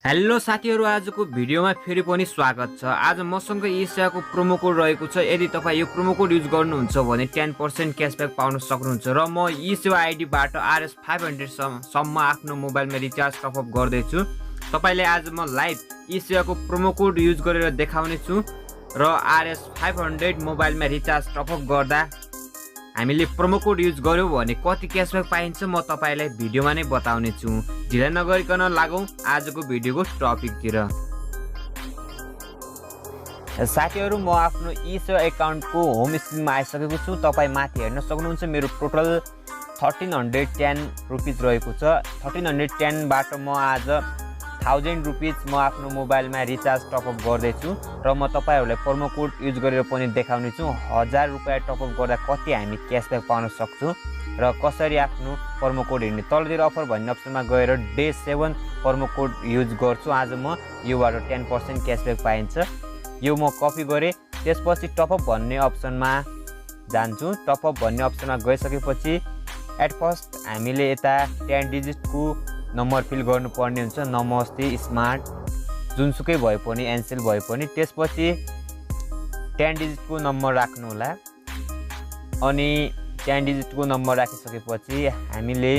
Hello साथीहरु, आजको भिडियोमा फेरि पनि स्वागत छ। आज मसँग एसेवाको प्रोमो कोड रहेको छ। यदि तपाई यो प्रोमो कोड युज गर्नुहुन्छ भने 10% क्याशब्याक पाउन सक्नुहुन्छ र म एसेवा आइडीबाट RS 500 सम्म आफ्नो मोबाइलमा रिचार्ज टपअप गर्दै छु। तपाईलाई आज म लाइभ एसेवाको प्रोमो कोड युज गरेर देखाउने छु र RS 500 मोबाइलमा रिचार्ज टपअप गर्दा हामीले प्रोमो कोड युज गर्यो भने कति क्याशब्याक पाइन्छ म तपाईलाई भिडियोमा नै बताउने छु। ढिला नगरिकन लागौं आजको भिडियोको टपिकतिर। साथीहरु, म आफ्नो एसेवा एकाउन्टको होम स्क्रिनमा आइसकेको छु। तपाई माथि हेर्न सक्नुहुन्छ मेरो टोटल 1310 रुपैयाँ रहेको छ। 1310 बाट म आज 1000 रुपैयाँ म आफ्नो मोबाइलमा रिचार्ज टपअप गर्दै छु र म तपाईहरुलाई प्रोमो कोड युज गरेर पनि देखाउने छु। 1000 रुपैयाँ टपअप गर्दा कति हामी क्याशब्याक पाउन सक्छौं र कसरी आफ्नो प्रोमो कोड हेर्ने। तलतिर अफर भन्ने अप्सनमा गएर डे 7 प्रोमो कोड युज गर्छु। आज म योबाट 10% क्याशब्याक पाइन्छ। यो म कपी गरे। त्यसपछि टपअप भन्ने अप्सनमा जान्छु। टपअप भन्ने अप्सनमा गइसकेपछि एट फर्स्ट हामीले यता 10 डिजिटको नम्बर फिल गर्नुपर्ने हुन्छ। नमस्ते स्मार्ट जुनसुकै भए पनि एनसेल भए पनि। त्यसपछि 10 डिजिटको नम्बर राख्नु होला अनि 10 डिजिटको नम्बर राखिसकेपछि हामीले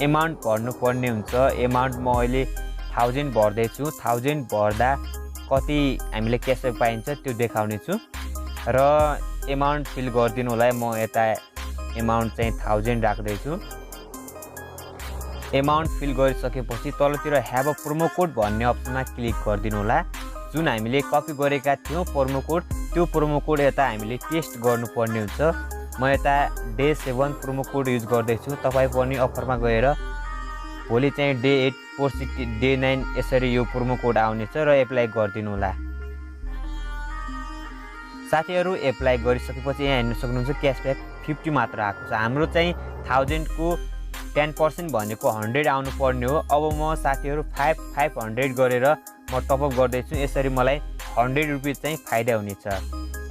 एमाउन्ट भर्नुपर्ने हुन्छ। एमाउन्ट म अहिले 1000 भर्दै छु। 1000 भर्दा कति हामीले क्याशब्याक पाइन्छ त्यो देखाउने छु र एमाउन्ट फिल गरिदिनु होला। म यता एमाउन्ट चाहिँ 1000 राख्दै छु। एमाउन्ट फिल गरिसकेपछि तलतिर ह्याभ अ प्रोमो कोड भन्ने अप्सनमा क्लिक गरिदिनु होला। जुन हामीले कपी गरेका थियौं प्रोमो कोड, त्यो प्रोमो कोड यता हामीले पेस्ट गर्नुपर्ने हुन्छ। म यता डे 7 प्रोमो कोड युज गर्दै छु। तपाई पनि अफरमा गएर भोलि चाहिँ डे 8 पर्सि डे 9 यसरी यो प्रोमो कोड आउनेछ र एप्लाई गरिदिनु होला। साथीहरु, एप्लाई गरिसकेपछि यहाँ हेर्न सक्नुहुन्छ क्याशब्याक 50 मात्र आएको छ। हाम्रो चाहिँ 1000 को 10% भनेको 100 आउनु पर्ने हो। अब म साथीहरु 500 गरेर म टपअप गर्दै छु। यसरी मलाई 100 रुपैयाँ चाहिँ फाइदा हुनेछ।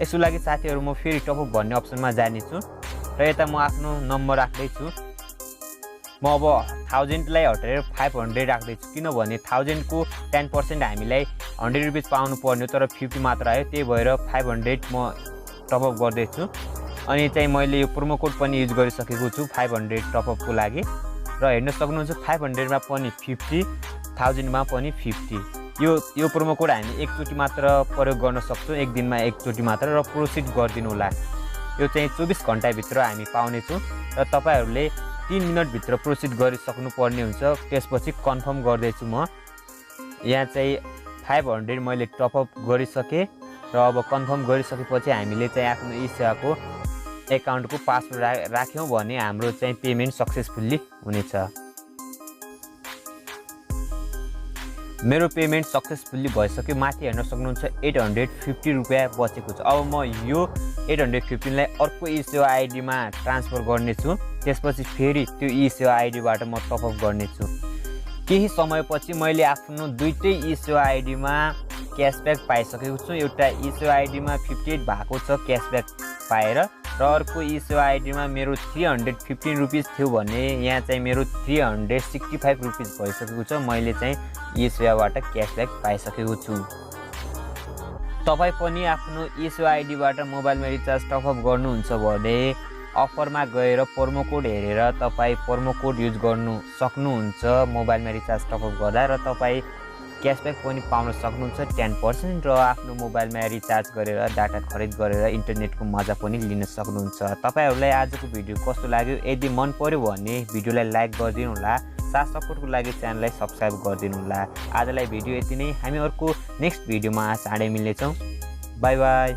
यसको लागि साथीहरु म फेरि टपअप भन्ने अप्सनमा जाने छु र यता म आफ्नो नम्बर राख्दै छु। म अब 1000 लाई हटाएर 500 राख्दै छु किनभने 1000 को 10% हामीलाई 100 रुपैयाँ पाउनु पर्ने हो तर 50 मात्र आयो। त्यही भएर 500 म टपअप गर्दै छु। अनि चाहिँ मैले यो प्रोमो कोड पनि युज गरिसकेको छु 500 टपअपको लागि र हेर्न सक्नुहुन्छ 500 मा पनि 50, 1000 मा पनि 50। यो प्रोमो कोड हामी एकचोटी मात्र प्रयोग गर्न सक्छौं, एक दिनमा एकचोटी मात्र र प्रोसिड गरिदिनु होला। यो चाहिँ 24 घण्टा भित्र हामी पाउने छौं र तपाईहरुले 3 मिनेट भित्र प्रोसिड गरिसक्नु पर्ने हुन्छ। त्यसपछि कन्फर्म गर्दै छु म। यहाँ चाहिँ 500 मैले टपअप गरिसके र अब कन्फर्म गरिसकेपछि हामीले चाहिँ आफ्नो एसेवाको एकाउन्टको पासवर्ड राख्यौं भने हाम्रो चाहिँ पेमेन्ट सक्सेसफुली हुनेछ। मेरो पेमेन्ट सक्सेसफुली भइसक्यो। माथि हेर्न सक्नुहुन्छ 850 रुपैयाँ बचेको छ। अब म यो 815 लाई अर्को एसेवा आइडीमा ट्रान्सफर गर्ने छु। त्यसपछि फेरि त्यो एसेवा आइडीबाट म टपअप गर्ने छु। केही समयपछि मैले आफ्नो दुईटै एसेवा आइडीमा क्याशब्याक पाइसकेको छु। एउटा एसेवा आइडीमा 58 भएको छ क्याशब्याक पाएर र अर्को एसेवा आइडीमा मेरो 315 रुपैयाँ थियो भने यहाँ चाहिँ मेरो 365 रुपैयाँ भइसकेको छ। मैले चाहिँ एसेवाबाट क्याशब्याक पाइसकेको छु। तपाई पनि आफ्नो एसेवा आइडीबाट मोबाइलमा रिचार्ज टपअप गर्नुहुन्छ भने अफरमा गएर प्रोमो कोड हेरेर तपाई प्रोमो कोड युज गर्नु सक्नुहुन्छ मोबाइलमा रिचार्ज टपअप गर्दा र तपाई क्याशब्याक पनि पाउन सक्नुहुन्छ 10% र आफ्नो मोबाइलमा रिचार्ज गरेर डाटा खरिद गरेर इन्टरनेटको मजा पनि लिन सक्नुहुन्छ। तपाईहरुलाई आजको भिडियो कस्तो लाग्यो? यदि मन पर्यो भने भिडियोलाई लाइक गरिदिनु होला। साथ सपोर्टको लागि च्यानललाई सब्स्क्राइब गरिदिनु होला। आजलाई भिडियो यति नै। हामी अर्को नेक्स्ट भिडियोमा चाँडै मिल्नेछौँ। Bye bye.